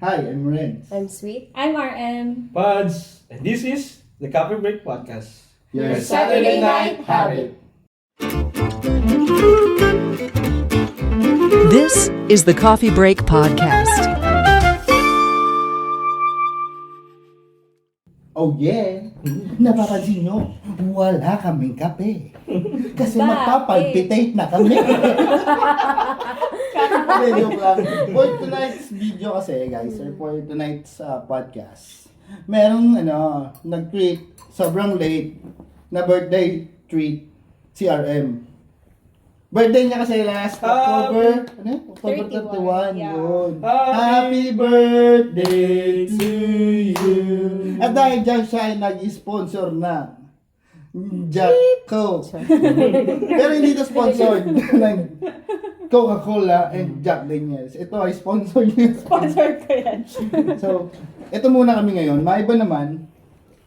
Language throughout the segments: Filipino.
Hi, I'm Renz. I'm Sweet. I'm RM. Pods, and this is the Coffee Break Podcast. Your Saturday night habit. This is the Coffee Break Podcast. Oh yeah! Napapansin nyo, wala kaming kape. Kasi Bakit? magpapalpitate na kami. Hindi, joke lang. For tonight's video kasi guys, or for tonight's podcast, merong nag-treat, sobrang late, na birthday treat, si RM. Birthday niya kasi last October, October 31, yeah. yun. Happy birthday to you. At dahil dyan siya ay nag-sponsor na Jack Coke. Pero hindi ito sponsored ng Coca-Cola and Jack Daniels. Ito ay sponsor niya. Sponsor ko yan. So, ito muna kami ngayon. Maiba naman.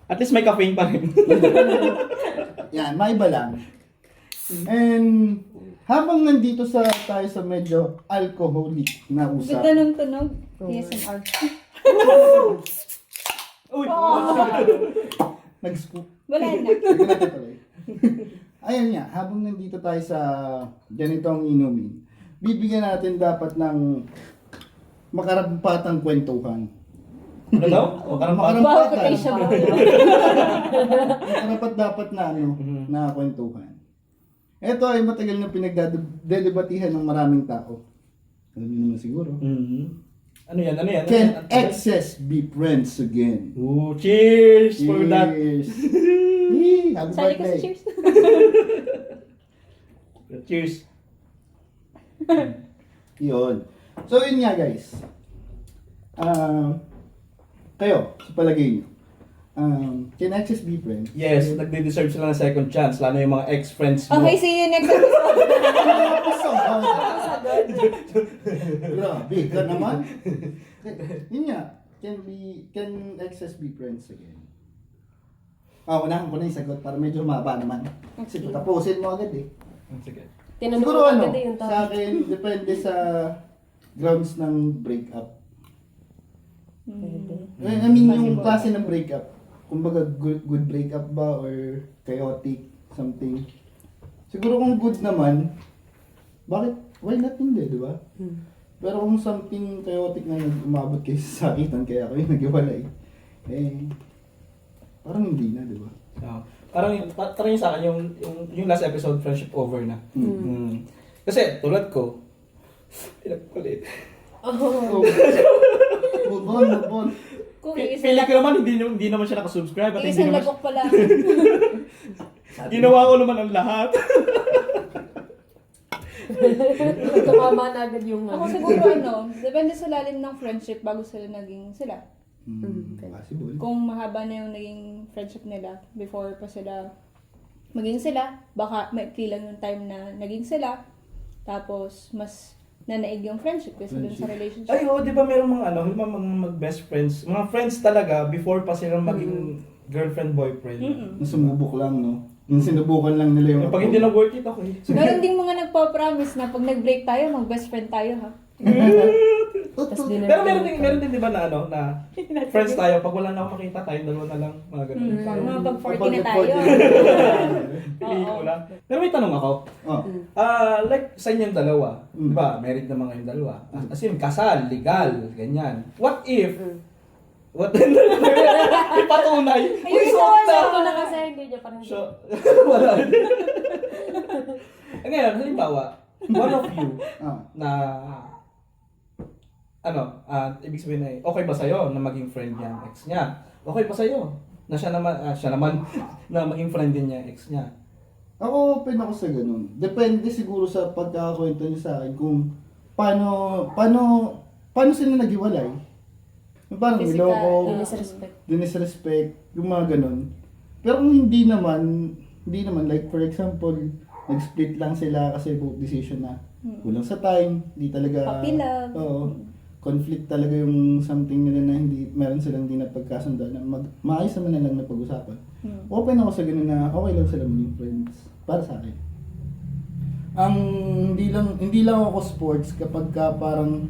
At least may caffeine pa rin. Yan, maiba lang. And habang nandito tayo sa medyo alcoholic na usap. Ganda ng tunog. ASMR. Uy! Nag-scoop. Wala na. Ayan nga, habang nandito tayo sa ganitong inumin, bibigyan natin dapat ng makarampatang kwentuhan. Ano daw? Wow, quotation mo. Makarapat dapat na na kwentuhan. Ito ay matagal na pinagdedebatihan ng maraming tao. Alam niyo naman siguro. Ano yan? Can exes be friends again? Ooh, cheers for that. Cheers! Yee! Happy Sali ka sa birthday! cheers. Cheers. Yun. So yun nga guys. Kayo, sa palagay nyo, can exes be friends? Yes, nagde-deserve sila ng second chance, lalo yung mga ex-friends mo. Okay, see you next episode. Grabe ka naman. Yun nga, can exes be friends again? Unahan ko na yung sagot para medyo maba naman. Kasi tapusin mo agad eh. Sige. Tinanong Siguro ko agad yung sa topic. akin, depende sa grounds ng breakup. I mean, yung klase ng breakup. Kumbaga, good breakup ba or chaotic, something. Siguro kung good naman, bakit? Why not hindi, di ba? Pero kung something chaotic na umabot kayo sa sakitan, kaya kayo nag-iwalay, parang hindi na, di ba? Parang yung sa akin, yung last episode, friendship over na. Kasi, tulad ko, pinagkulit. So, move on. Kung isang Feeling ko naman, hindi naman siya nakasubscribe. At hindi isang naman lagok pala. ginawa ko naman ang lahat. Tumama na agad yung Ako siguro depende sa lalim ng friendship bago sila naging sila. Possible. Kung mahaba na yung naging friendship nila before pa sila maging sila, baka maikli lang yung time na naging sila. Tapos mas nanaig yung friendship kasi dun sa relationship. Ay, di ba merong mga mga mag-best friends, mga friends talaga before pa sila maging girlfriend, boyfriend. Yung sumubok lang, no? Yung sinubukan lang nila yung... Pag hindi na worth it, okay. Meron ding mga nagpa-promise na pag nag-break tayo, mag-best friend tayo, ha? Tapos di na Pero meron din di ba na friends tayo, pag wala na akong makita tayo, dalawa na lang, mga ganun. Mga pag 40 na tayo. Pelikula. Pero may tanong ako. Oh. Like sa inyong dalawa, di ba, married na mga yung dalawa. As in, kasal, legal, ganyan. What if, ipatunay. Ayun, Sakto na kasi hindi niya parang So, wala. Ngayon, halimbawa, one of you, na, ibig sabihin ay, okay ba sa'yo na maging friend niya ang ex niya? Okay pa sa'yo na siya naman na maging friend din niya ang ex niya? Ako, open ako sa ganun. Depende siguro sa pagkakakwento niya sa akin kung paano sila naghiwalay. Yung parang Physical, niloko, disrespect. dinisrespect, yung mga ganun. Pero kung hindi naman, like for example, nag-split lang sila kasi both decision na kulang sa time, hindi talaga... Puppy love. Oo. Conflict talaga yung something nila na meron silang hindi napagkasundan na maayos naman na lang na pag-usapan. Open ako sa ganun na okay lang sila maging friends. Para sa akin. Ang hindi lang ako sports kapag ka parang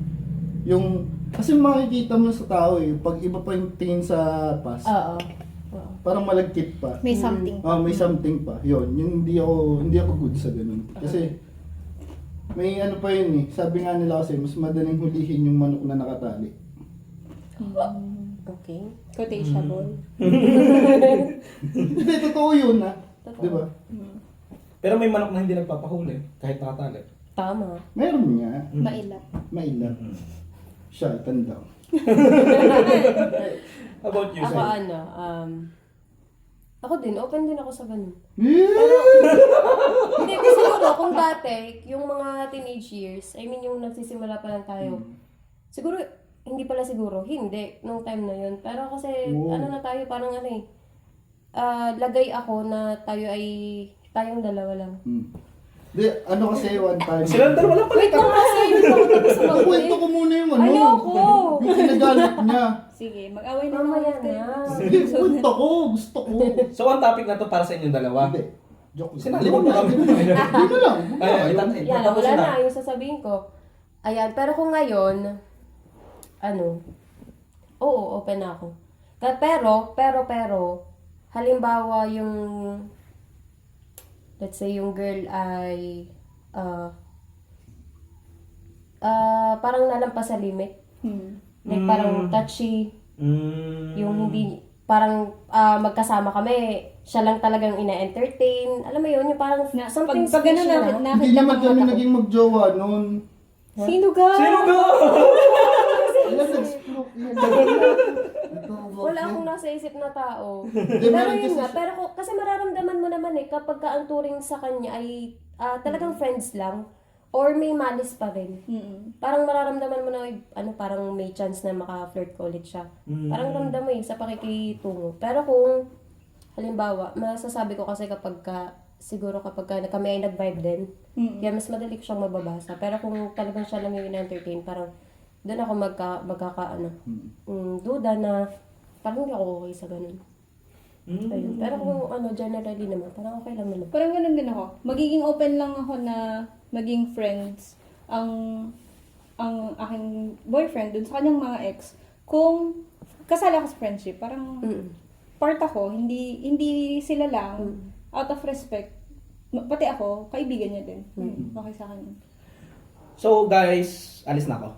yung Kasi makikita mo sa tao eh, pag iba pa yung tingin sa past, Oo. Oo. parang malagkit pa. May something. May something pa. Yun, yung hindi ako good sa ganun. Kasi, may ano pa yun eh. Sabi nga nila kasi, mas madaling hulihin yung manok na nakatali. Okay. Quotationable. Hindi, totoo yun ha. Totoo. Di ba? Pero may manok na hindi nagpapahuli, kahit nakatali. Tama. Meron nga. Mailap. Mailan. Siya, tanda. How about you, Ako Sai? ako din, open din ako sa ganun. Eh! Hindi, kasi siguro, kung dati, yung mga teenage years, I mean, yung nagsisimula pa lang tayo, siguro, hindi pala siguro, hindi, nung time na yun. Pero kasi, Oo. ano na tayo, parang ano eh, lagay ako na tayo ay, tayong dalawa lang. Di, ano kasi one time. Silang dalawa lang pala. Wait lang kasi, hindi pa ako tapos Kwento sumagot ko muna yung ano. Ayoko! Yung kinagalit niya. Sige, mag-away na Mamaya naman kayo. na. Sige, kwento ko. Gusto ko. So, ang topic na to para sa inyong dalawa. Hindi. Joke lang. Sinali mo na kami. Hindi mo lang. Ay, Yan, wala na, yung sasabihin ko. Ayan, pero kung ngayon, oo, open na ako. Pero, halimbawa yung, let's say yung girl ay, parang nalampas sa limit. Like parang touchy, yung hindi, parang magkasama kami, siya lang talagang ina-entertain. Alam mo yun, yung parang something Pag gano'n special. Hindi naman kami naging magjowa noon. Sino ka? Sino ba? Wala nag-explode yun. Wala akong nasa isip na tao. Hindi, Pero meron yun kasi nga, pero kasi mararamdaman mo naman eh, kapag ka ang turing sa kanya ay talagang friends lang, or may malis pa rin. Parang mararamdaman mo na, parang may chance na maka-flirt ko ulit siya. Parang ramdam mo eh, sa pakikitungo. Pero kung, halimbawa, masasabi ko kasi siguro kapag kami ay nag-vibe din, kaya mas madali ko siyang mababasa. Pero kung talagang siya lang yung in-entertain, parang doon ako duda na parang hindi ako okay sa ganun. Ayun. Pero kung generally naman, parang okay lang naman. Parang ganun din ako. Magiging open lang ako na maging friends ang aking boyfriend dun sa kanyang mga ex. Kung kasali ako sa friendship, parang part ako, hindi sila lang, out of respect, pati ako, kaibigan niya din. Okay sa akin. So, guys, alis na ako.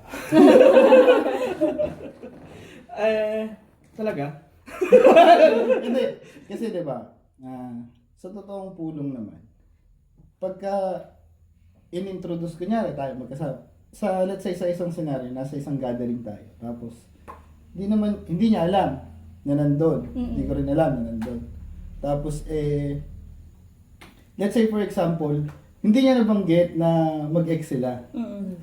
Talaga? Hindi. Kasi diba, sa totoong pulong naman, pagka in-introduce, kunyari tayo magkasama, let's say sa isang scenario, nasa isang gathering tayo, tapos, hindi niya alam na nandun. Hindi ko rin alam na nandun. Tapos, let's say for example, hindi niya nabanggit na mag-ex sila. Yun.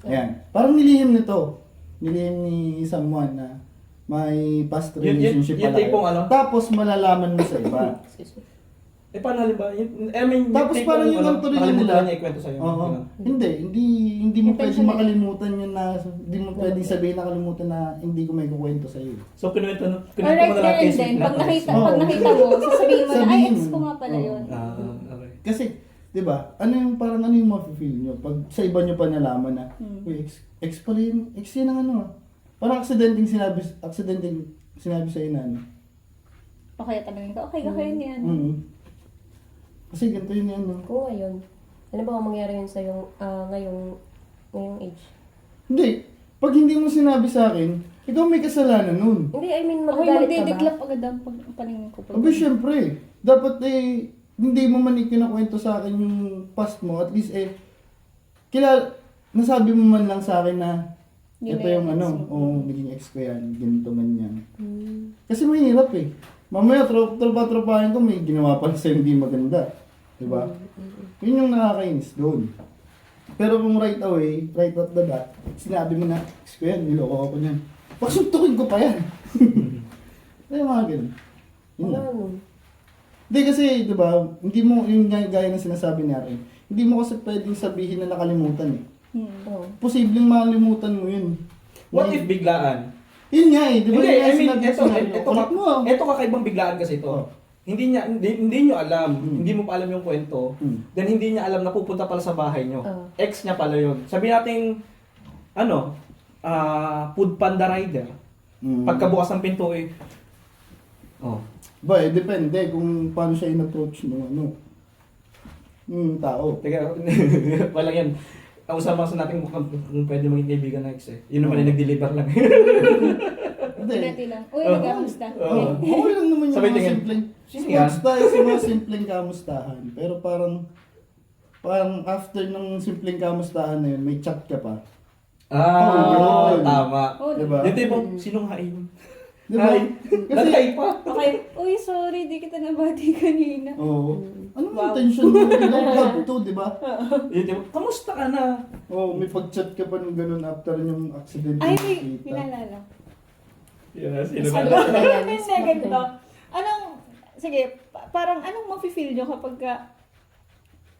Ayan. Parang nilihim nito. Nilihim ni someone na may past relationship yung pala. tipong ano? Tapos malalaman mo sa iba. Excuse me. Paano halimbawa? Tapos parang yun ang tuloy nila. niya ikwento sa'yo. Oo. Ganun. Hindi mo pwedeng Intentional. makalimutan yun na, hindi mo pwedeng sabihin nakalimutan na hindi ko may kukwento sa iyo. So, kinuwento mo Alright, na lang there and Facebook then, na. pag nakita mo, sasabihin mo na, ay, Sabihin ex mo. ko nga pala Oo. yun. Okay. Kasi, 'di ba? Ano yung mafe-feel nyo pag sa iba nyo pa nalaman na, uy, ex pala yun, ex yun ang parang aksidenteng sinabi sa iyo na ano. O kaya tanongin ko, okay, kakain yan. Kasi ganito yun yan. Kung ngayon, ano ba kung mangyari yun sa ngayong age? Hindi. Pag hindi mo sinabi sa akin, ikaw may kasalanan nun. Hindi, I mean, Ako magagalit ka ba? magdidiglap agad ang paningin ko. Abi, syempre. Dapat hindi mo man ikinakwento sa akin yung past mo. At least nasabi mo man lang sa akin na Yun ito na yung yung ex mo. naging ex ko yan, ganito man yan. Kasi mahirap eh. Mamaya, tropa-tropahin ko, may ginawa pa sa hindi maganda. Diba? Yun yung nakakainis doon. Pero kung right away, right off the bat, sinabi mo na, ex ko yan, niloko ako niyan. Pasuntukin ko pa yan. Kaya mga ganun. Yun lang. Hindi kasi, di ba, hindi mo, yung gaya ng sinasabi ni Aaron, hindi mo kasi pwedeng sabihin na nakalimutan eh. Oo. Posibleng makalimutan mo yun. What if biglaan? Yun nga eh, di ba? Hindi, yun nga I mean, sinabi sa scenario. Correct mo. ito kakaibang biglaan kasi ito. Oh. Hindi nyo alam, hindi mo pa alam yung kwento, then hindi niya alam na pupunta pala sa bahay nyo. Oh. Ex niya pala yun. Sabi natin, food panda rider. Pagkabukas ng pinto eh. Oh. Ba, depende kung paano siya in-approach no, tao. Teka, walang yan. Ang usama sa natin kung pwede maging kaibigan na ex eh. Yun naman yung nag-deliver lang. Hindi. Pinati lang. Uy, nagkamusta? Okay lang naman yung Sabay mga tingin. simpleng, Sino yan? sports tayo sa mga simpleng kamustahan. Pero parang after ng simpleng kamustahan na yun, may chat ka pa. Ah, yun. tama. Oh, Diba? Dito yung sinong hain? Diba? Hi. Kasi, Naghay pa. Okay. Uy, sorry, di kita nabati kanina. ano Wow. intention mo? You don't have to, di ba? Yun, diba? Kamusta ka na? May pag-chat ka pa ng ganun after yung accident. Ay, yung may nakita. pinalala. Yeah, sino Ano? na? Hindi, ganito. Sige, parang anong mafe-feel nyo kapag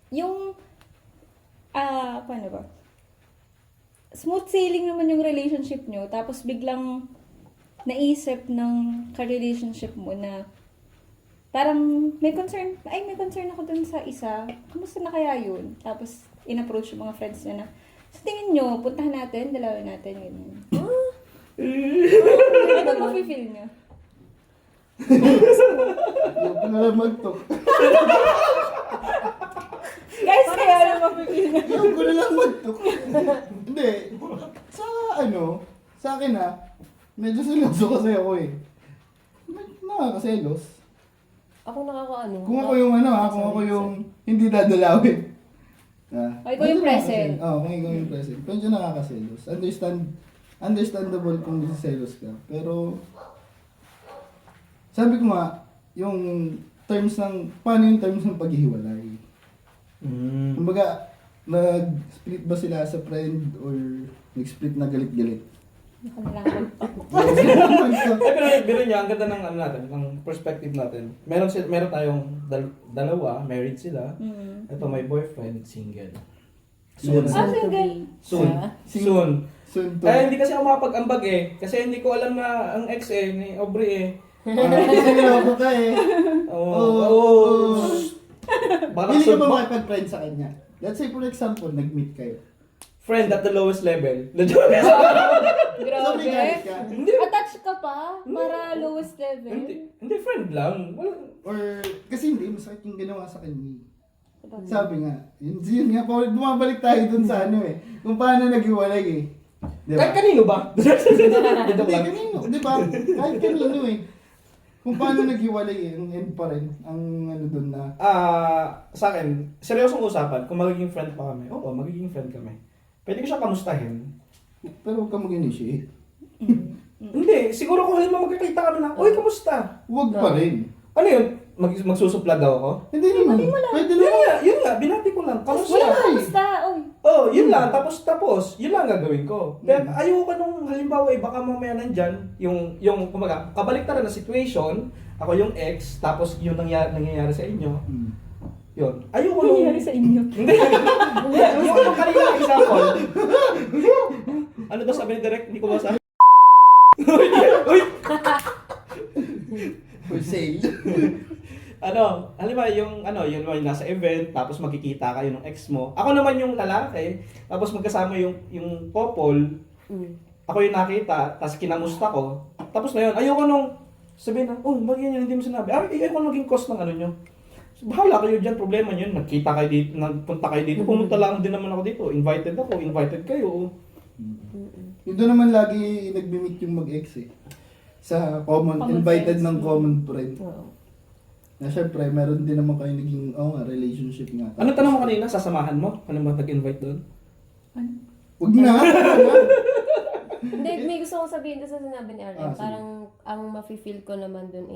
yung, paano ba? Smooth sailing naman yung relationship nyo, tapos biglang naisip ng ka-relationship mo na parang may concern ako dun sa isa, kamusta na kaya yun? Tapos in-approach yung mga friends niya na, sa tingin nyo, puntahan natin, dalawin natin, ganyan. Ano mafe-feel nyo? Yung pinalaman to. Guys, kaya ano mafe-feel nyo? Yung ko na lang magtok. Hindi. Sa akin medyo seloso kasi ako eh. Nakakaselos. Ako nakakaano. Kung ako yung kung ako yung hindi dadalawin. O, ikaw yung present. Kung ikaw yung present. Medyo nakakaselos. Understandable kung selos ka. Pero, sabi ko nga, yung paano yung terms ng paghihiwalay? Kumbaga, nag-split ba sila sa friend or nag-split na galit-galit? Pero niya, ang ganda ng natin, ng perspective natin. Meron tayong dalawa, married sila. Ito may boyfriend, single. Soon. Single. Soon. Soon to. Hindi kasi ako makapag-ambag eh. Kasi hindi ko alam na ang ex ni Aubrey eh. Kasi niloko ka eh. Baka Hindi ka ba nakasubok. makipag-friend sa kanya? Let's say for example, nag-meet kayo. Friend at the lowest level. So may galit ka? Hindi. Attached ka pa para lowest level? Hindi friend lang. Or, kasi hindi, masakit yung ginawa sa kanya. Sabi nga, yun nga, bumabalik tayo dun sa kung paano naghiwalay eh. Diba? Kahit kanino ba? Hindi, kanino, di ba? Kahit kanino eh. Kung paano naghiwalay eh, ang end pa rin, ang dun na. Sa akin, seryosong usapan, kung magiging friend pa kami, oo, magiging friend kami. Pwede ko siya kamustahin. Pero huwag ka mag-initiate. Hindi, siguro kung halimbawa magkakita kami na, oy, kamusta? Huwag pa rin. Ano yun? Magsusupla daw ako? Hindi naman. Pwede naman. Yun nga, binati ko lang. Kamusta? Wala ka, kamusta? Oy. Oh, yun lang. Tapos, yun lang gagawin ko. Pero ayoko nung halimbawa, baka mamaya nandyan, yung kumaga, kabaliktaran na situation, ako yung ex, tapos yung nangyayari sa inyo. Yun. Ayoko nung... Nangyayari sa inyo. Hindi. Yung kanina example. Ano daw sabi ni Direk? Hindi ko masabi. Uy! For sale. Halimbawa yung nasa event, tapos magkikita kayo ng ex mo. Ako naman yung lalaki, tapos magkasama yung couple. Ako yung nakita, tapos kinamusta ko. Tapos na yun, ayoko nung sabihin na, bagay yan, hindi mo sinabi. Ayoko maging cause ng ano nyo. Bahala kayo dyan, problema nyo yun. Nagkita kayo dito, nagpunta kayo dito. Pumunta lang din naman ako dito. Invited kayo. Yun doon naman lagi nagbi-meet yung mag-ex eh. Sa common invited friends. ng common friend. Oo. Na syempre, meron din naman kayo naging, relationship nga. Ano tanong mo kanina? Sasamahan mo? Ano ba nag-invite doon? Huwag na! Hindi, may gusto kong sabihin doon sa sinabi ni Arlen. Sige. Parang ang mafe-feel ko naman doon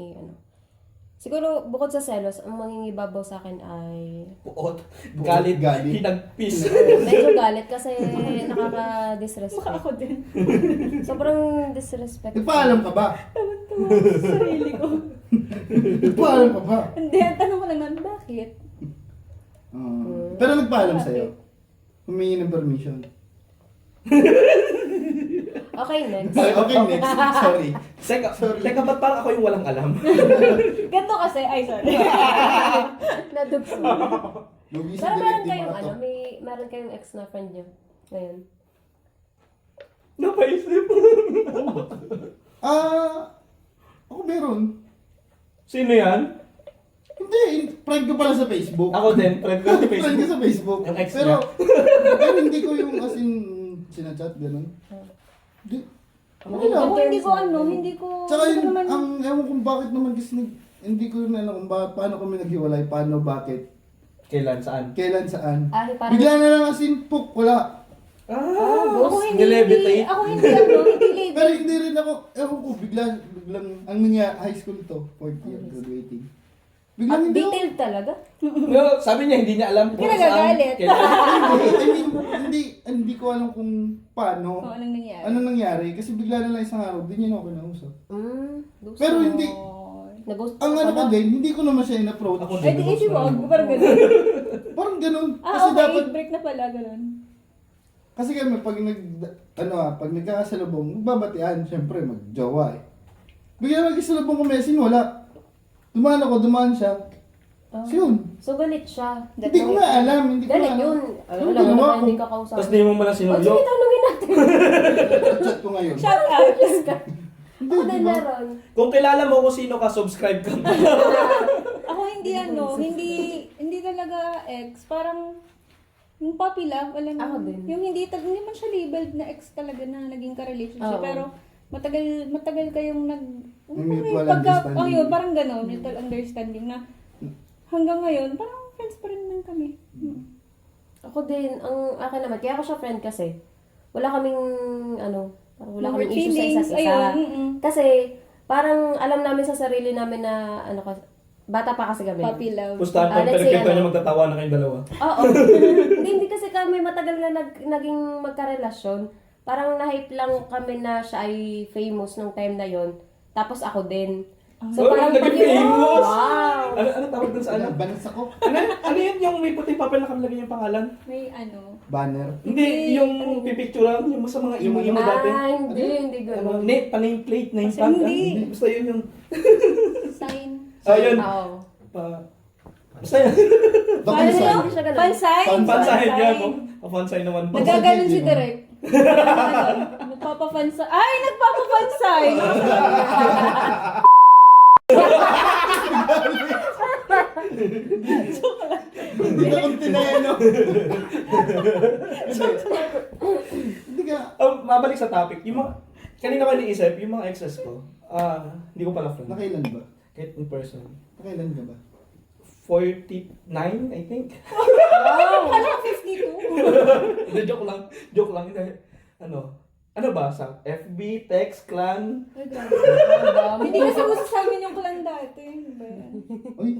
siguro bukod sa selos, ang mangingibabaw sa akin ay Puot. Galit. Hinagpis. medyo galit kasi Baka nakaka-disrespect. ako din. Sobrang disrespect. Nagpaalam ka ba? Tawa sa sarili ko. Nagpaalam ka ba? Hindi, ang tanong ko lang naman, bakit? Pero nagpaalam sa'yo. Humingi ng permission. Okay, next. Okay, next. Sorry. Teka, ba't parang ako yung walang alam? Ganto kasi, ay sorry. Nadugso. Lugi Pero sa meron direct kayong mga to. meron kayong ex na friend niyo ngayon? Napaisip. Ako meron. Sino yan? Hindi, friend ko pala sa Facebook. Ako din, friend ko sa Friend ko Facebook. sa Facebook. Yung ex pero, pero hindi ko yung as in sinachat, gano'n. Hindi. Okay lang. Ako hindi ko, Tsaka hindi ko yun, naman, ewan kung bakit naman kasi hindi ko rin alam kung paano kami naghiwalay, paano, bakit, Kailan, saan? kailan, saan. Parang, Bigla na lang as in, wala. ako hindi, nilevitate. ako hindi label. Pero hindi rin ako, ewan ko, biglang, ang nangyari, high school to, 4th year, graduating. Biglang hindi ako, detailed talaga. No, sabi niya, hindi niya alam kung Kinagagalit. kailan. hindi ko alam kung paano, Kung anong nangyari. ano nangyari, kasi bigla na lang isang araw, di niya na ako kinausap. Gusto. Pero hindi, Nag-ghost ang ano ko pala. din, hindi ko naman siya in-approach. Ako Eh, di issue mo, parang gano'n. Parang ganun, kasi Okay, dapat, break na pala, gano'n. kasi kami pag pag nagkakasalubong, magbabatian, syempre magjowa eh. Bigla magkasalubong ko mesin, wala. Dumaan siya. Yun. So, galit siya. Hindi ko nga alam, hindi ko Galit nga yun. alam. Alam mo ginawa naman, ko. hindi ka kausap. Tapos di mo man O, sige, sinuyo. tanungin natin. Chat ko ngayon. Shout out! Hindi, Ako di din ba? meron. Kung kilala mo kung sino ka, subscribe ka. Ako hindi talaga ex. Parang, yung puppy love, alam mo. Ako din. Yung hindi man siya labeled na ex talaga na naging ka-relationship. Oo. Pero, matagal kayong mutual understanding. Oh, yun, parang gano'n, mutual understanding na hanggang ngayon, parang friends pa rin naman kami. Ako din, ang akin naman, kaya ako siya friend kasi, wala kaming, parang wala kaming issue sa isa't isa. Ayun, Kasi, parang alam namin sa sarili namin na, bata pa kasi kami. puppy love. Pustahan ko, let's pero say, kita niya magtatawa na kayong dalawa. Oo. hindi kasi kami matagal na naging magkarelasyon. Parang na-hype lang kami na siya ay famous nung time na yon. Tapos ako din. So, Oh, parang naging famous! Wow! Ano tawag dun sa ano? Banas ako. Ano yun yung may puting papel na nakalagay yung pangalan? May Banner. Hindi, yung pipicturean, yung sa mga imo-imo dati. Hindi Ano, gano'n. pa-nameplate, name Kasi tag. hindi. Basta yun yung... sign. Ayun. Oo. Basta yun. Bakit Paano sa'yo? yun? Siya ganun. Fan sign? Fan-sign Fan niya sign. mo. Fan-sign naman po. Nagaganon si Fan sign, Direk. Nagpapa-fan sign. Ay, nagpapa-fan sign! Hindi ka kong tinayano. Hindi ka. Mabalik sa topic. Yung mga... Kanina ko iniisip, yung mga exes ko, hindi ko pala friend. Nakailan ba? Kahit in person. Nakailan ka ba? 49, I think. Kala 52. Hindi, joke lang. Joke lang. Hindi. Ano ba? Sa FB, text, clan? Ay, grabe. Hindi kasi gusto sa amin yung clan dati. Ano ba yan? Uy,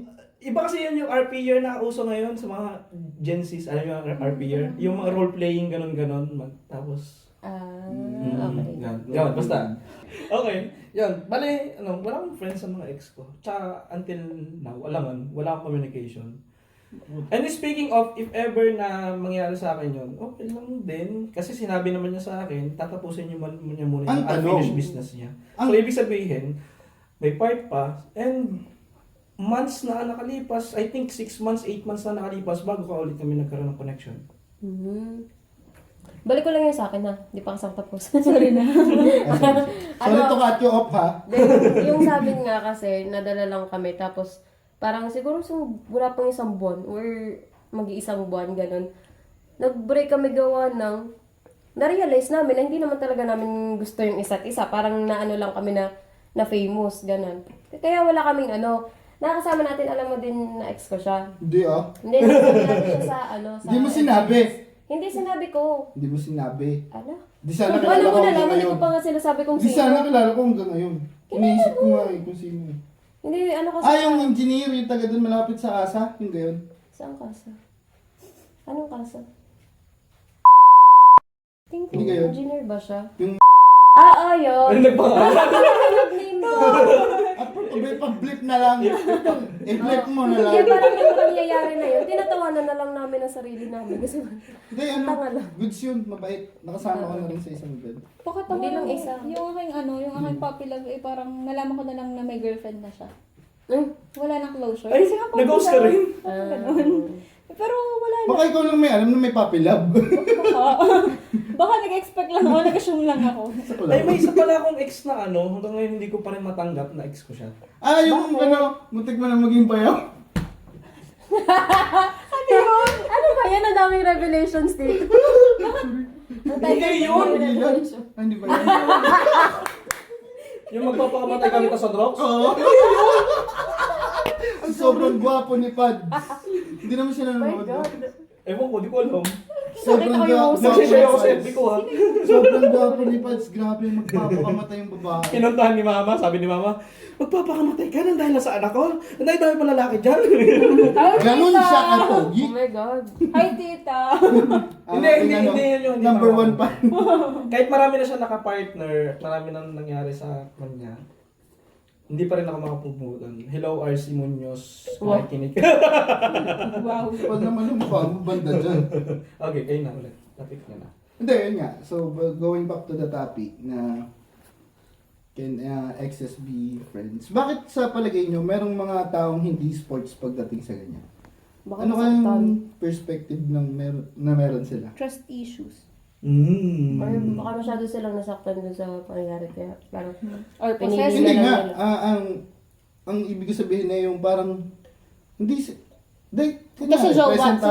Iba kasi yan yung RP year na uso ngayon sa mga Gen Z's. Alam mo yung RP year? Yung mga role-playing, ganon-ganon. Tapos... Okay. Yan, basta. Okay, yan. Bale, wala akong friends sa mga ex ko. Tsaka, until now, wala akong communication. And speaking of, if ever na mangyari sa akin yun, okay lang din. Kasi sinabi naman niya sa akin, tatapusin niya muna Ang yung tanong, unfinished business niya. So, ibig sabihin, may part pa, and months na nakalipas, I think 6 months, 8 months na nakalipas, bago ka ulit kami nagkaroon ng connection. Balik ko lang yun sa akin ha. Hindi pa kasang tapos. Sorry na. sorry to cut you off ha. Then, yung sabi nga kasi, nadala lang kami. Tapos, parang siguro wala pang isang buwan or mag-iisang buwan, ganun. Nag-break kami gawa ng, na-realize namin na hindi naman talaga namin gusto yung isa't isa. Parang naano lang kami na famous, ganun. Kaya wala kaming nakakasama natin, alam mo din na ex ko siya. Hindi ah. Hindi, nakasama natin siya sa sa... Hindi mo sinabi. Hindi sinabi ko. Hindi mo sinabi. Ala? Di sana Alam kilala mo ko na hanggang lang, hindi ngayon. ko pa nga sinasabi kung Di sino. sana kilala ko hanggang ngayon. Iniisip ko nga eh kung sino eh. Hindi, kasi... Yung engineer, yung taga doon malapit sa ASA, yung gayon. Saan kasa? Anong kasa? Hindi gayon. Engineer ba siya? Yung Yun. Ano nagpangalan? Nag-name ko. pag-blip na lang. I-blip mo na lang. Kaya parang yung pangyayari na yun, tinatawanan na lang namin ang sarili namin. Kasi Hindi, Tanga lang. goods yun, mabait. Nakasama ko na rin sa isang event. Pakatawa Hindi lang lang isa. Yung aking puppy love, parang nalaman ko na lang na may girlfriend na siya. mm, Wala nang closure. Ay, Kasi nga puppy nag-ghost ka love. rin? Parang ganun. Pero wala na. Baka ikaw lang may alam na may puppy love. Baka nag-expect lang ako, nag-assume lang ako. Ay, may isa pala akong ex na hanggang ngayon hindi ko pa rin matanggap na ex ko siya. Yung muntik mo na maging payaw. Ano ba yan? Ang daming revelations dito. Hindi yun! Hindi ba yan? Yung magpapakamatay kami ka sa drugs? Oo. Ang sobrang gwapo ni Pads. Hindi naman siya Oh my nanonood. God. Ewan ko, di ko alam. Sobrang Nakita ko yung gwapo. Nagsishare ako sa FB ko ha. Sobrang gwapo ni Pads. Grabe, magpapakamatay yung babae. Pinuntahan ni Mama, sabi ni Mama, magpapakamatay ka nang dahil sa anak ko. Nang dahil pa lalaki dyan. Ganun siya kapogi. Oh my God. Hi, tita! Hindi yun yun. Number Mama. 1 pa. Kahit marami na siya nakapartner, marami nang nangyari sa kanya, hindi pa rin ako makapupo doon. Hello, RC Munoz. Wow. Nakikinig. Wow. Pag naman yung mukha mo, banda dyan. Okay, kayo na ulit. Topic na na. Hindi, yun nga. So, going back to the topic na can exes be friends? Bakit sa palagay nyo, merong mga taong hindi sports pagdating sa ganyan? Baka Ano nasaktan. kayang perspective ng meron sila? Trust issues. Or baka masyado silang nasaktan dun sa pangyayari. Kaya parang Or Pinili possessive. Hindi lang nga, nila. ang ibig ko sabihin na yung parang, hindi, Ito sa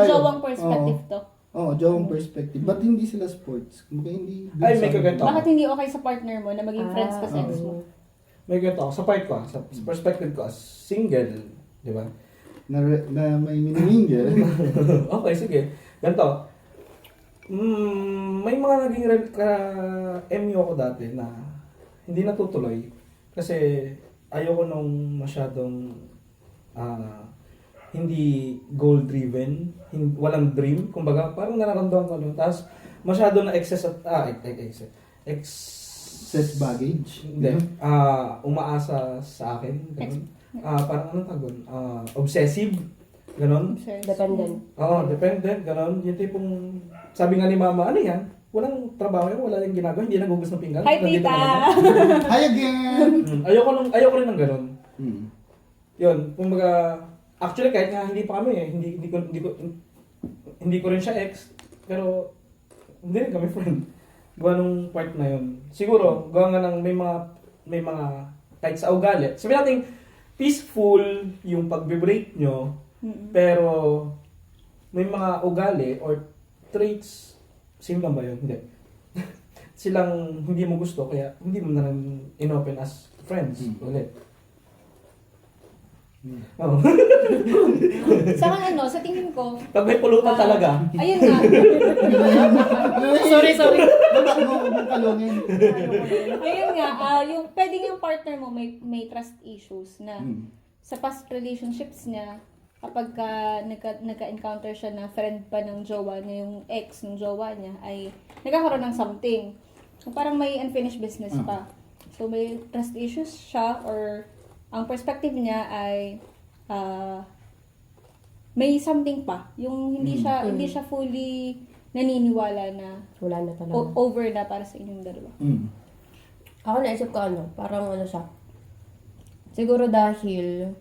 jowang perspective to. Oo, jowang perspective. Ba't hindi sila sports? Kumbaga hindi... Ay, may kaganda. Bakit hindi okay sa partner mo na maging friends ka sa ex mo? May ganito ako. Sa part ko, sa perspective ko as single, di ba? Na may minimingil. Okay, sige. Ganito. May mga naging MU ako dati na hindi natutuloy. Kasi ayoko nung masyadong hindi goal-driven, walang dream. Kumbaga, parang nararamdaman ko lang. Tapos, masyado na excess Excess baggage. Hindi. Umaasa sa akin. Ganun. Parang anong tagon? Obsessive. Ganon. dependent. Oo, dependent. Ganon. Yung tipong, sabi nga ni Mama, ano yan? Walang trabaho yan, wala yung ginagawa, hindi nagugas ng pinggan. Hi, Nandito tita! na naman. Hi again! Ayoko rin ng ganon. Hmm. Yun, kumbaga, actually kahit nga hindi pa kami hindi ko rin siya ex, pero hindi rin kami friend. Gawa nung part na yun. Siguro, gawa nga ng may mga, kahit sa ugali, sabi natin, peaceful yung pag-break nyo, pero may mga ugali or traits, same lang ba yun? Hindi. Silang hindi mo gusto, kaya hindi mo na rin inopen as friends ulit. Oh. Sa sa tingin ko, Pag may pulutan talaga. ayun nga, Sorry. Baba mo, huwag mong kalungin. ayun nga, yung pwedeng yung partner mo may trust issues na sa past relationships niya, kapag nagka-encounter siya na friend pa ng jowa niya, yung ex ng jowa niya, ay nagkakaroon ng something. So, parang may unfinished business pa. So, may trust issues siya or ang perspective niya ay may something pa. Yung hindi siya fully naniniwala na Wala na talaga. over na para sa inyong dalawa. Ako naisip ko parang siya. Siguro dahil,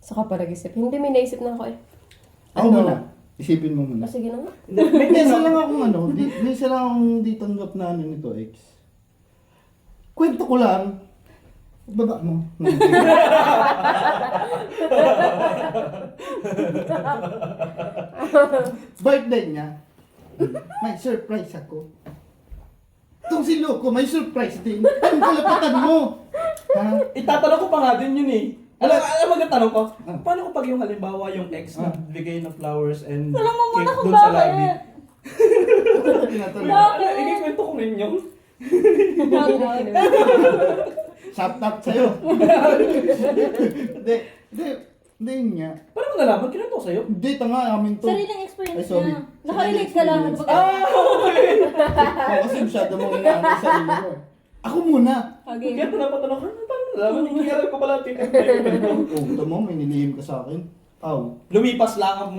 saka pa nag-isip. Hindi, may naisip na ako eh. Ako muna. Isipin mo muna. Sige na nga. May isa lang akong may isa lang akong di tanggap na nito, ex. Kwento ko lang. Baba mo. Birthday niya. May surprise ako. Itong si Loco, may surprise din. Anong kalapatan mo? Ha? Itatanong ko pa nga din yun eh. Alam mo ang tanong ko? Ah. Paano kapag yung halimbawa yung ex na bigay ng flowers and Alam mo muna cake kung dun sa lobby? bakit. Tinatanong. Ikikwento ko rin yung Shout out sa'yo. Hindi yun nga. paano mo nalaman? Kinento ko sa'yo? Hindi, tanga namin to. Sariling experience Ay, sorry. niya. Nakarelate ka lang. Sariling Kumbaga, Oo, kasi masyado mong inaanay sa sarili mo. Ako muna. Okay. Kaya pinapatanong ko, paano mo nalaman? Ikiyaral ko pala ito. Ito mo, may nilihim ka sa akin. Aw. Lumipas lang ang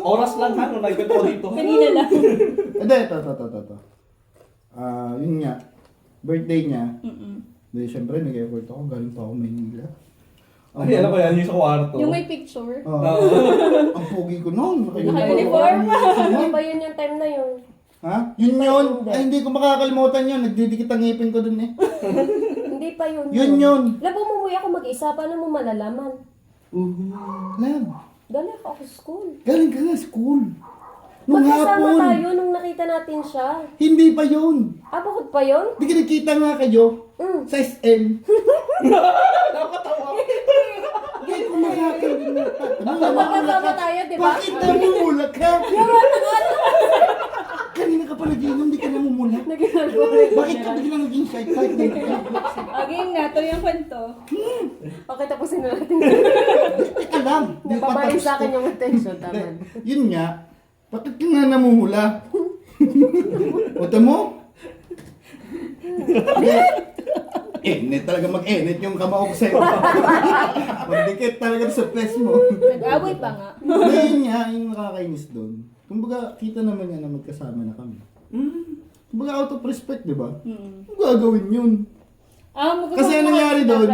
oras lang ha, nung nagkwento ko dito. Kanina lang. Hindi, ito. Yun nga. Birthday niya. Di, syempre, nag-effort ako. Galing pa ako Maynila. Ay, alam ko yan, yung sa kwarto. Yung may picture. Ang pogi ko noon. Naka-uniform. Hindi ba yun yung time na yun? Ha? Yun yun. Ay, hindi ko makakalimutan yun. Nagdidikit ang ngipin ko dun eh. Hindi pa yun. Yun. Lab, umuwi ako mag-isa. Paano mo malalaman? Lab, Galing ako sa school. galing ka na school. Nung Magkasama hapon. tayo nung nakita natin siya. Hindi pa yun. Bukod pa yun? Di kita nga kayo. Sa SM. Nakatawa. Hindi ko makakalimutan. Magkasama tayo, di ba? Bakit namumula ka? Kanina ka pa nagiinom, di ka namumula. Naging alcoholic. Bakit ka biglang naging shy type? Okay na, ito yung kwento. Okay, tapusin na natin. Teka lang. Di pa Napaparin tapos sa akin to. yung attention. Tama. Hindi. Yun nga. Bakit ka nga namumula? Oto mo? Enit talaga mag-enit yung kamao ko sa'yo. Magdikit talaga sa press mo. Nag-away pa nga. Ngayon nga, yung nakakainis doon. Kumbaga, kita naman niya na magkasama na kami. Kumbaga, out of respect, di ba? Ano gagawin yun? Kasi ang nangyari doon,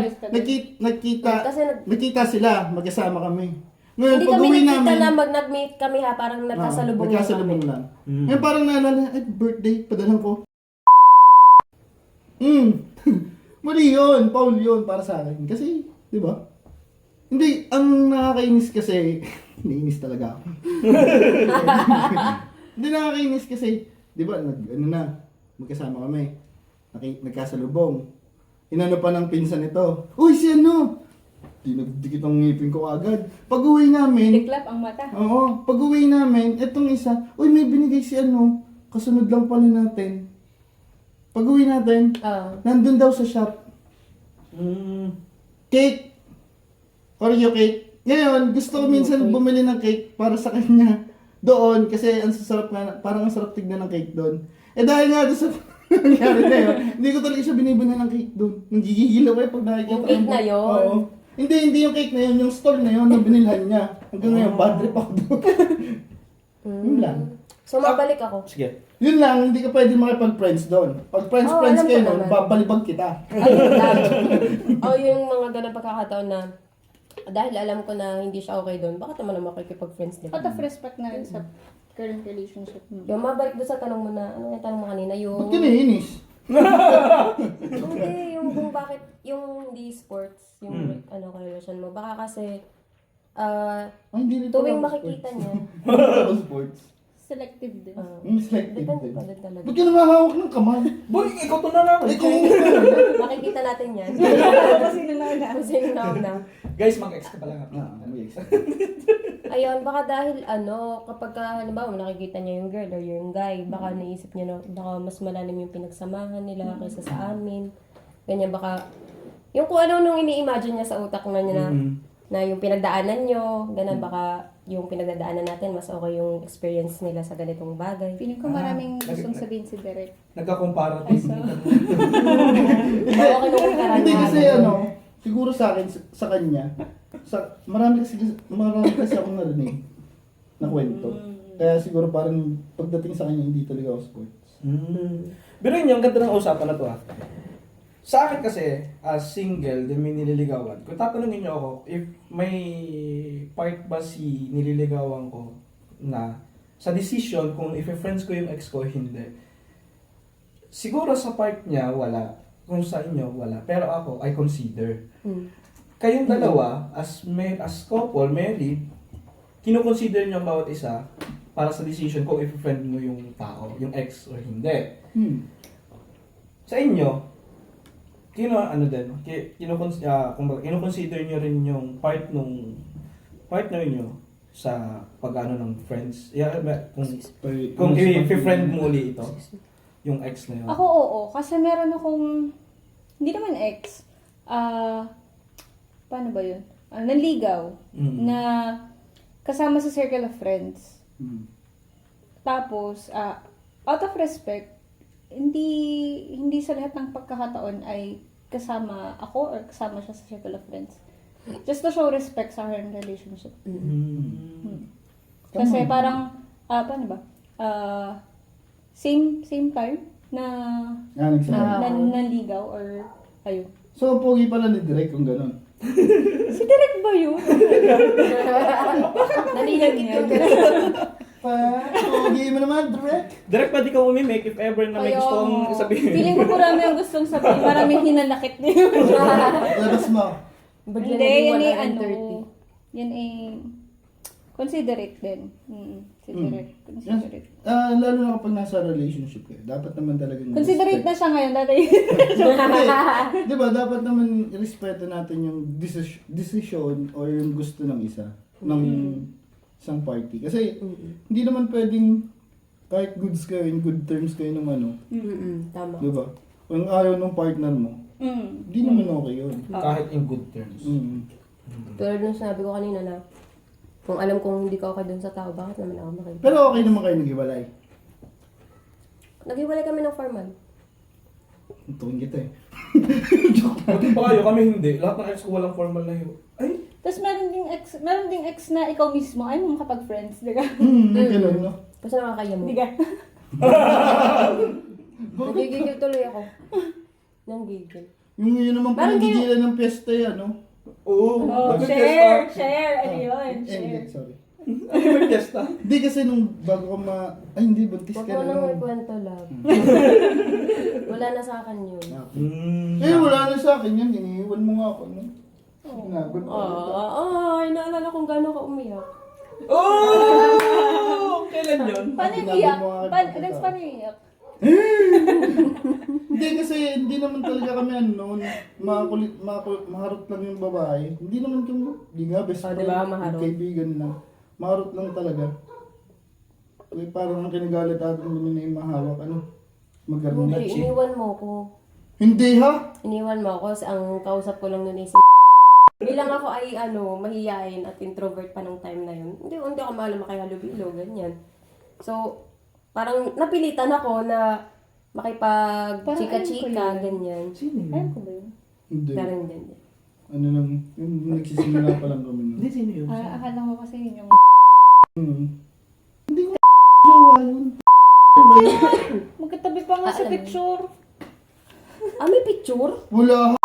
nakita sila, magkasama kami. Ngayon, Hindi kami pag-uwi nakita namin, na nag-meet kami ha, parang nagkasalubong lang kami. nagkasalubong lang. Ngayon, parang naalala, birthday, padalang ko. Mali yun, Paul yun, para sa akin. Kasi, di ba? Hindi, ang nakakainis kasi, naiinis talaga ako. Hindi nakakainis kasi, di ba, magkasama kami. Nagkasalubong. Inano pa ng pinsan nito, uy, si ano? Dinagdikit ang ngipin ko agad. Pag-uwi namin, Tiklap ang mata. oo, pag-uwi namin, etong isa, uy, may binigay si ano, kasunod lang pala natin. Pag-uwi natin, nandun daw sa shop. Cake. Oreo cake. Ngayon, gusto ko minsan bumili ng cake para sa kanya. Doon, kasi ang sasarap nga, parang ang sarap tignan ng cake doon. Eh dahil nga doon sa nangyari na yun, hindi ko talaga siya binibili ng cake doon. Nanggigigil ako pag nakikita Yung cake ko. na yun? Oo. Hindi yung cake na yun, yung stall na yun, na binilhan niya. Hanggang ngayon, bad trip ako doon. Yun lang. So, mabalik ako. Sige. Yun lang, hindi ka pwede makipag-friends doon. Pag friends-friends alam ko kayo naman. doon, babalibag kita. Ayun lang. Yung mga ganun pagkakataon na dahil alam ko na hindi siya okay doon, bakit naman naman makikipag-friends din? Out of respect na rin sa current relationship mo. Yung mabalik doon sa tanong mo na, ano yung tanong mo kanina? Ba't ka naiinis? Hindi, yung kung bakit, yung hindi sports, yung ano relasyon mo. Baka kasi, Ay, hindi rin tuwing pala ako makikita sports. niya, Hindi pala ako sports. Selective din. Selective depende din. pa din talaga. Ba't ka namahawak ng kamay? Boy, ikaw to na lang. Ikaw Makikita natin yan. Sino na na? Kung sino na una. Guys, mag-ex ka pala nga. Ayun, baka dahil kapag halimbawa nakikita niya yung girl or yung guy, baka naisip niya na baka mas malalim yung pinagsamahan nila kaysa sa amin. Ganyan, baka yung kung ano nung ini-imagine niya sa utak na niya na yung pinagdaanan nyo, ganun, baka yung pinagdadaanan natin, mas okay yung experience nila sa ganitong bagay. Feeling ko maraming gustong sabihin si Derek. Nagka-comparative. Oo, kinukumpara Hindi niya. kasi siguro sa akin, sa kanya, marami kasi akong narinig na kwento. Kaya siguro parang pagdating sa kanya, hindi talaga ako sports. Pero yun, yung ganda ng usapan na to Sa akin kasi, as single, din may nililigawan. Kung tatanungin niyo ako, if may part ba si nililigawan ko na sa decision kung if-friends ko yung ex ko, hindi. Siguro sa part niya, wala. Kung sa inyo, wala. Pero ako, I consider. Kayong dalawa, as couple, married, kinoconsider niyo ang bawat isa para sa decision kung if-friend mo yung tao, yung ex or hindi. Sa inyo, kino-consider nyo rin yung partner nyo sa pag-ano ng friends. Kung i-friend mo uli ito, yung ex na yun. Ako oo, kasi meron akong, hindi naman ex, paano ba yun? Nanligaw, na kasama sa circle of friends. Tapos, out of respect, hindi sa lahat ng pagkakataon ay kasama ako or kasama siya sa circle of friends. Just to show respect sa our relationship. Kasi parang, paano ba? Same time na nanligaw or ayun. So, ang pogi pala ni Direk kung gano'n. Si Direk ba yun? Nalilagkit yung Pogi mo naman, direct. Direct pa di ka umimik if ever na may Kaya, gustong sabihin. Feeling ko marami ang gustong sabihin. Maraming hinanakit niyo. Labas mo. Bigla Hindi, naging yan eh, 130. yan eh, considerate din. Considerate. Considerate. Lalo na kapag nasa relationship kayo, dapat naman talagang Considerate na siya ngayon, dati. Di ba, dapat naman respeto natin yung decision or yung gusto ng isa, ng isang party. Kasi, hindi naman pwedeng kahit goods kayo, in good terms kayo ng ano, Tama. di ba? Kung ayaw ng partner mo, hindi naman okay yun. Kahit in good terms. Tulad nung sinabi ko kanina na, kung alam kong hindi ka okay dun sa tao, bakit naman ako makikita? Pero okay naman kayo nag-iwalay. Naghiwalay kami ng formal. Tuwing kita eh. Buti pa kayo, kami hindi. Lahat ng ex ko walang formal na yun. Ay, Tapos meron ding ex na ikaw mismo, ay mo makapag-friends, di ka? Ganun, no? Kasi nakakaya mo. Di ka? Nagigigil tuloy ako. Nang gigil. Yung yun naman Parang pinagigilan ng piyesta eh, ano? oo. Oh, Nag-fiesta. share, ano yun, Hindi, share. sorry. Ay, may fiesta. Hindi kasi nung bago ka Ay, hindi, buntis Huwag ka mo na nang nung... ikwento lang. Wala na sa akin yun. Eh, wala na sa akin yan. Iniiwan mo nga ako, no? Sinabot ko. Ay, naalala kong gano'n ka umiyak. Oh! Kailan yun? Paano yung Sinabi iyak? mo nga kay Alex, Papa. paano yung iyak? Hindi kasi, hindi naman talaga kami ano, noon, maharot lang yung babae. Hindi naman kami, hindi nga, best Oh, friend, diba, maharot? kaibigan lang. Maharot lang talaga. Uy, parang ang kinagalit atin mo na yung mahawak, ano, magkaroon na Hindi, chick. iniwan mo ko. Hindi ha? Iniwan mo ako. Ang kausap ko lang nun is bilang ako ay mahihain at introvert pa nung time na yun. Hindi ako maalam makihalubilo, ganyan. So, parang napilitan ako na makipag-chika-chika, ganyan. Sino yun? Ayun ko ba yun? Hindi. Pero hindi. Ano lang, yung nagsisimula pa lang kami. No? Hindi, sino yun? Akala ko kasi yun yung... Hindi ko jowa yun. Magkatabi pa nga sa Alam mo. picture. May picture? Wala.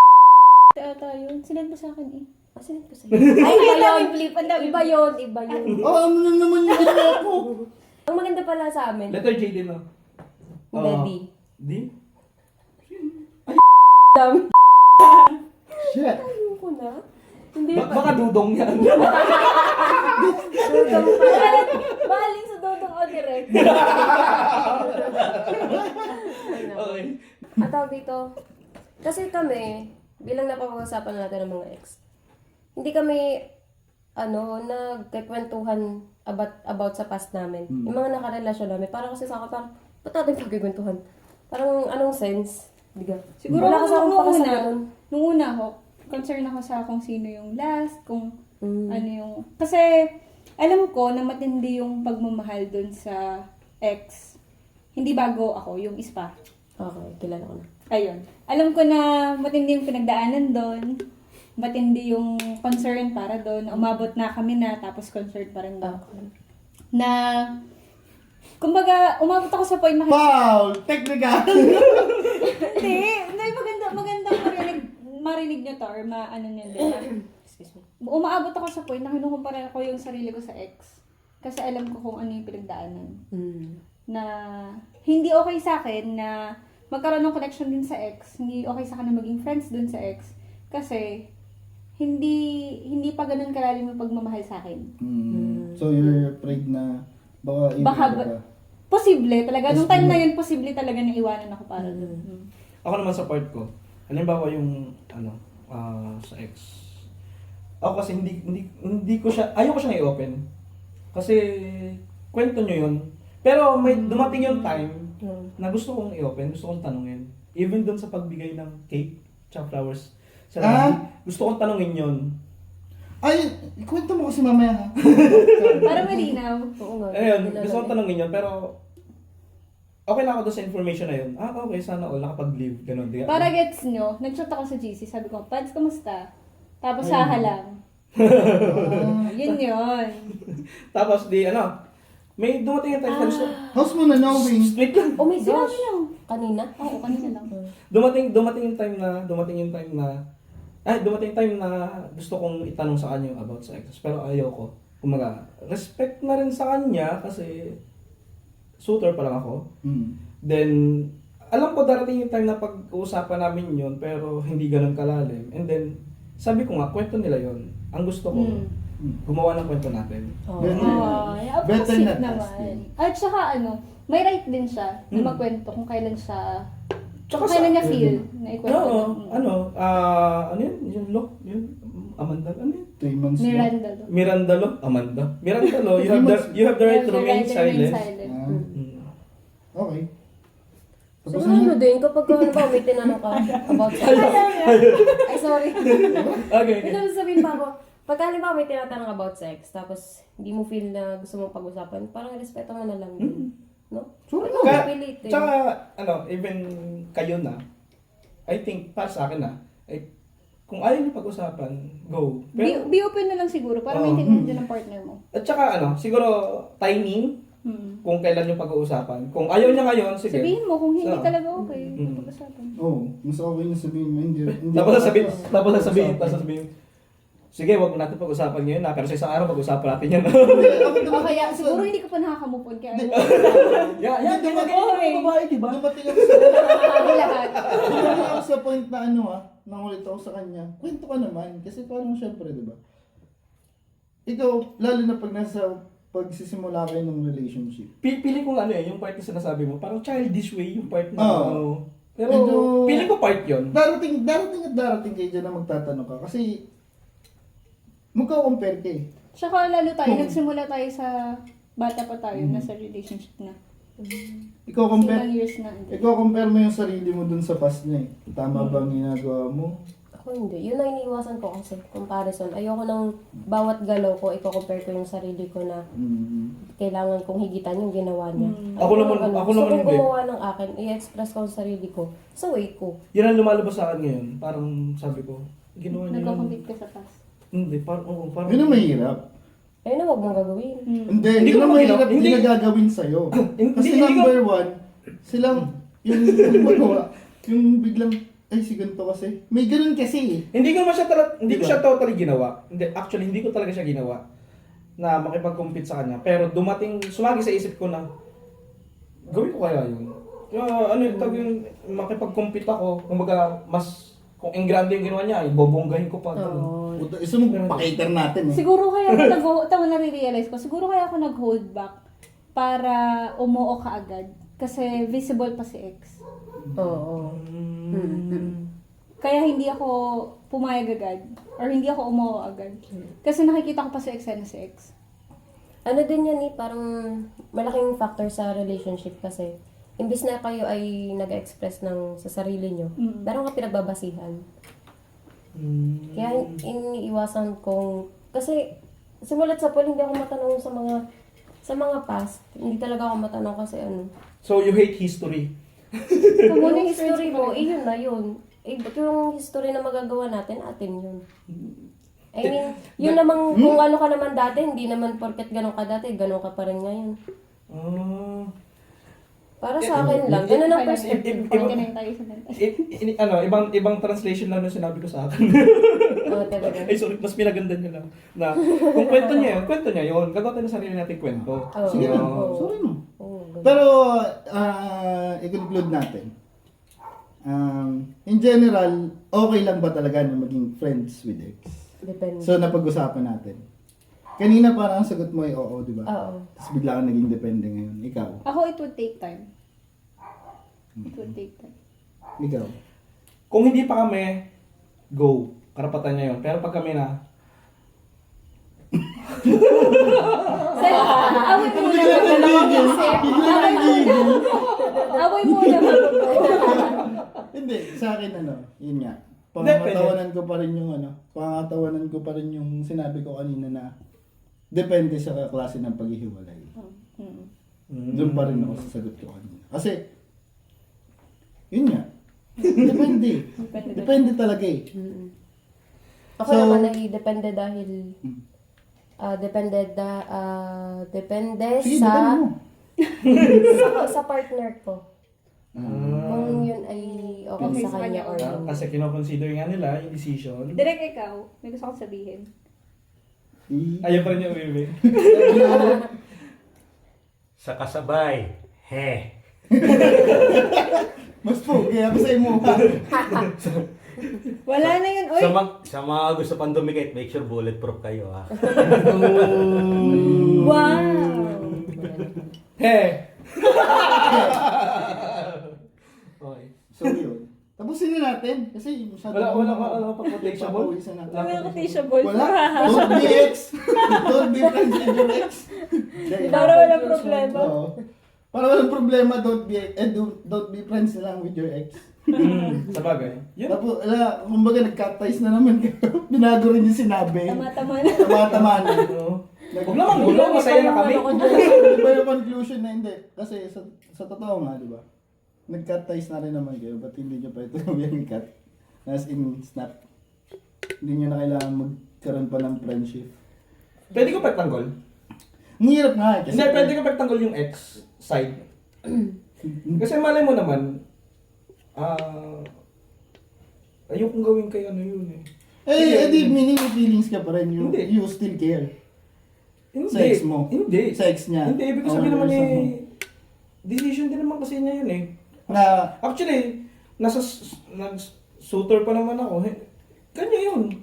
Ata yun. Sinend mo sa akin eh. Sinend ko sa'yo. Ay, iba yun. Flip, ang dami. Iba yun, iba yun. Ano na naman yung ginawa ko? Ang maganda pala sa amin, Letter J din, no? Daddy. D? Dami. Shit. Ayoko na. Hindi Baka dudong yan. Baling sa dodong o direct. Okay. At tawag dito, kasi kami, bilang napag-uusapan natin ng mga ex, hindi kami, nagkikwentuhan about sa past namin. Yung mga nakarelasyon namin, parang kasi sa akin, parang, ba't natin pagkikwentuhan? Parang, anong sense? Diga. Siguro Wala kasi akong paka sa ganun. nung una ako, concern ako sa kung sino yung last, kung ano yung... Kasi, alam ko na matindi yung pagmamahal dun sa ex. Hindi bago ako, yung ispa. Okay, kilala ko na. Ayun. Alam ko na matindi yung pinagdaanan doon. Matindi yung concern para doon. Umabot na kami na, tapos concern pa rin doon. Okay. Na, kumbaga, umabot ako sa point na... Foul! Technical! Hindi, magandang marinig nyo to, or maano nyo din. Excuse me. Umaabot ako sa point na kinukumpara ko yung sarili ko sa ex. Kasi alam ko kung ano yung pinagdaanan. Na hindi okay sa akin na magkaroon ng connection din sa ex. Hindi okay sa akin na maging friends dun sa ex. Kasi hindi pa ganun kalalim yung pagmamahal sa akin. So you're afraid na baka Baka ibig ka. posible talaga. Nung time na yun, posible talaga na iwanan ako para dun. Ako naman sa part ko, halimbawa yung, sa ex. Ako kasi hindi ko siya, ayoko siyang i-open. Kasi, kwento nyo yun. Pero may dumating yung time na gusto kong i-open, gusto kong tanungin. Even dun sa pagbigay ng cake, tsaka flowers. Sa gusto kong tanungin yun. Ay, ikwento mo kasi mamaya ha. Para malinaw. Oo nga. Ayun, kilala gusto kong na. tanungin yun, pero okay na ako doon sa information na yun. Okay, sana all nakapag-leave. Ganun. Para gets nyo, nag-chat ako sa GC. Sabi ko, Pads, kamusta? Tapos saha lang. Yun yun. Tapos may dumating yung time na gusto. How's mo na knowing? Straight lang. Oh my Sinabi gosh. lang. Kanina? Oo, kanina lang. Dumating yung time na dumating time na gusto kong itanong sa kanya about sa ex, pero ayoko. Kumaga, respect na rin sa kanya kasi suitor pa lang ako. Then, alam ko darating yung time na pag-uusapan namin yun, pero hindi ganun kalalim. And then, sabi ko nga, kwento nila yun. Ang gusto ko, gumawa ng kwento natin. Better Opposite not naman. asking. At saka may right din siya na magkwento kung kailan siya, Tsaka kung kailan niya feel na ikwento. Oo, na. ano yun? Yung law? Yun? Amanda, ano yun? 3 months na. Miranda. Miranda law? Amanda? Miranda law, you have the right to remain silent. Ah, okay. Tapos Siguro ano din, kapag may tinanong ka about sex. Ay, sorry. Okay. May sabihin pa ako, pagka halimbawa may tinatanong about sex, tapos hindi mo feel na gusto mong pag-usapan, parang respeto mo na lang din. No? Sure Ano, Ka- pilit eh. Tsaka, even kayo na, I think, para sa akin na, kung ayaw niyo pag-usapan, go. Be open na lang siguro para Oo. maintindihan din ng partner mo. At saka, siguro, timing, kung kailan yung pag-uusapan. Kung ayaw niya ngayon, sige. Sabihin mo kung hindi So, talaga okay, pag-usapan. Oo, mas okay na sabihin mo, hindi. Tapos sasabihin, sige, wag mo natin pag-usapan ngayon na, pero sa isang araw pag-usapan natin yan. O kaya, siguro hindi ka pa nakakamupon kaya Yan, babae, diba? Dumating ako lahat. dumating ako sa point na nangulit ako sa kanya. Kwento ka naman, kasi parang syempre, diba? Ikaw, lalo na pag pagsisimula kayo ng relationship. Pili ko yung part na sinasabi mo, parang childish way yung part na. Oo. Pero, Medyo- pili ko part yun. Darating kayo dyan na magtatanong ka. Kasi, magka-compare ka eh. Tsaka lalo tayo, nagsimula tayo sa bata pa tayo, nasa relationship na. Ikaw-compare, Ilang years na. ikaw-compare mo yung sarili mo dun sa past niya eh. Tama ba ang ginagawa mo? Ako hindi. Yun ang iniiwasan ko kasi, comparison. Ayoko nang bawat galaw ko, i-compare ko yung sarili ko na kailangan kong higitan yung ginawa niya. Ako naman gusto kong hindi. gumawa ng akin, i-express ko ang sarili ko sa way ko. Yan ang lumalabas sa akin ngayon. Parang sabi ko, ginawa niya yun. Nagko-compete ka sa past. Hindi, parang. Yun ang mahirap. Ayun na, huwag mong gagawin. Hindi, Hindi yun ko ang naman mahirap, hindi- hindi na gagawin sa'yo. Kasi hindi ko- number one, silang, yung magawa, yung biglang, ay si ganito kasi. May ganun kasi eh. Hindi ko Diba? siya totally ginawa. Actually, hindi ko talaga siya ginawa na makipag-compete sa kanya. Pero sumagi sa isip ko na, gawin ko kaya yun. Yung makipag-compete ako, kumbaga, kung engrande yung ginawa niya, ibobonggahin ko pa. Oo. Puta, isa mo pa-cater natin eh. Siguro kaya ako nare-realize ko, siguro kaya ako nag-hold back para umuo ka agad. Kasi visible pa si ex. Oo. Kaya hindi ako pumayag agad. Or hindi ako umuo agad. Kasi nakikita ko pa si ex na si ex. Ano din yan eh, parang malaking factor sa relationship kasi imbis na kayo ay nag-express sa sarili nyo, meron ka pinagbabasihan. Kaya iniiwasan kong, kasi simulat sa pool, hindi ako matanong sa mga past. Hindi talaga ako matanong kasi So, you hate history. Kung ano yung history mo, yun na yun. Ba't yung history na magagawa natin, atin yun. I mean, yun namang, kung ano ka naman dati, hindi naman porket ganun ka dati, ganun ka pa rin ngayon. Para sa akin lang, ganun ang perspective ko. Pwede na tayo sa mental. Ibang translation lang yung sinabi ko sa akin. Oo, talaga. Ay, sorry, mas pinaganda niya lang. Na, kung kwento niya yun. Gagawa tayo ng sarili natin kwento. Sige na, Oo. sorry no. Oo, ganun. Pero, i-conclude natin. In general, okay lang ba talaga na maging friends with ex? Depende. So, napag-usapan natin. Kanina parang ang sagot mo ay oo, di ba? Oo. Tapos bigla ka naging depende ngayon. Ikaw? Ako, it would take time. It would take time. Ikaw? Kung hindi pa kami, go. Karapatan niya yun. Pero pag kami na, Away mo na Away mo na Hindi, sa akin yun nga. Hindi, Pangatawanan ko pa rin yung sinabi ko kanina na depende sa klase ng paghihiwalay. Doon pa rin ako sa sagot ko kanina. Kasi, yun nga. Depende. Depende talaga eh. Ako So- naman ay depende dahil depende Sige, sa depende mo. sa partner ko. Kung yun ay okay sa kanya or hindi. Kasi kinoconsider nga nila yung decision. Direct ikaw, may gusto kong sabihin. Ayaw pa rin yung baby. Sa kasabay, he. Mas po, kaya sa imo. Wala na yun, oy! Sa mga gusto pang dumikit, make sure bulletproof kayo ha. Wow! He! Okay. So yun. Tapusin na natin. Kasi masyado. Wala pa protection ball? Papawisan natin. Wala akong tissue ball. Wala. Don't be ex. Don't be friends with your ex. Para walang problema. Oo. Para walang problema, don't be friends na lang with your ex. Sa bagay. Yun. Tapos, kumbaga nag-cut ties na naman kayo. Binago rin yung sinabi. Tama-tama na. Tama-tama na. Huwag naman gulo, masaya na kami. Di ba yung conclusion na hindi? Kasi sa totoo nga, di ba? Nag-cut ties na rin naman kayo. Ba't hindi nyo pa ito yung cut? As in, snap. Hindi nyo na kailangan magkaroon pa ng friendship. Pwede ko pagtanggol? Ang hirap nga eh. Kasi Hindi, pwede ko pagtanggol yung ex side. Kasi malay mo naman, ayokong gawin kay ano yun eh. di meaning may feelings ka pa rin. Hindi. You still care. Hindi. Sa ex mo? Hindi. Sa ex niya? Hindi, ibig ko sabihin naman eh, decision din naman kasi niya yun eh. Na, Actually, nag-suitor pa naman ako. Kanya yun.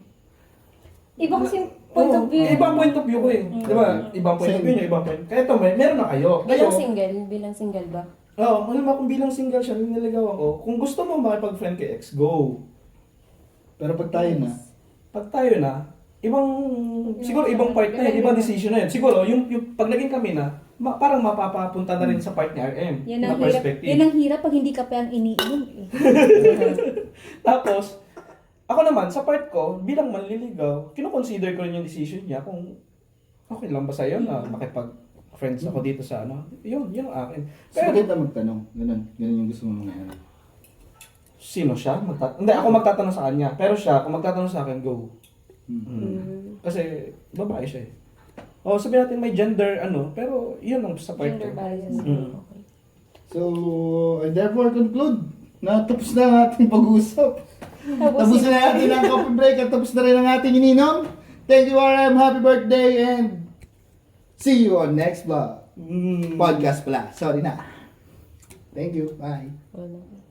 Iba kasi point of view. Ibang point of view ko eh. Di ba? Ibang point of view niya, ibang point. Kaya ito, meron na kayo. Bilang single ba? Oo, alam mo kung bilang single siya, nililigawan ko. Kung gusto mo makipag-friend kay ex, go. pero pag tayo na, Pag tayo na, siguro ibang part na yun, ibang decision na yun. Siguro, yung pag naging kami na, parang mapapapunta na rin sa part ni RM Yan na ang hirap. perspective. Yan ang hirap pag hindi ka pa ang iniinom eh. Tapos, ako naman, sa part ko, bilang manliligaw, kinoconsider ko rin yung decision niya kung okay lang ba sa'yo na makipag-friends ako dito sa ano. Yun ang akin. so Pero, maganda magtanong. Ganun yung gusto mo mga ano. sino siya? Hindi, ako magtatanong sa kanya. Pero siya, kung magtatanong sa akin, go. Kasi, babae siya eh. O, sabihin natin may gender, pero yun ang sa part Gender ko. bias. Mm. Okay. So, I therefore conclude na tapos na ang ating pag-uusap. Tapos na natin ang coffee break at tapos na rin ang ating ininom. Thank you, RM. Happy birthday and see you on next vlog. Podcast pala. Sorry na. Thank you. Bye. Wala.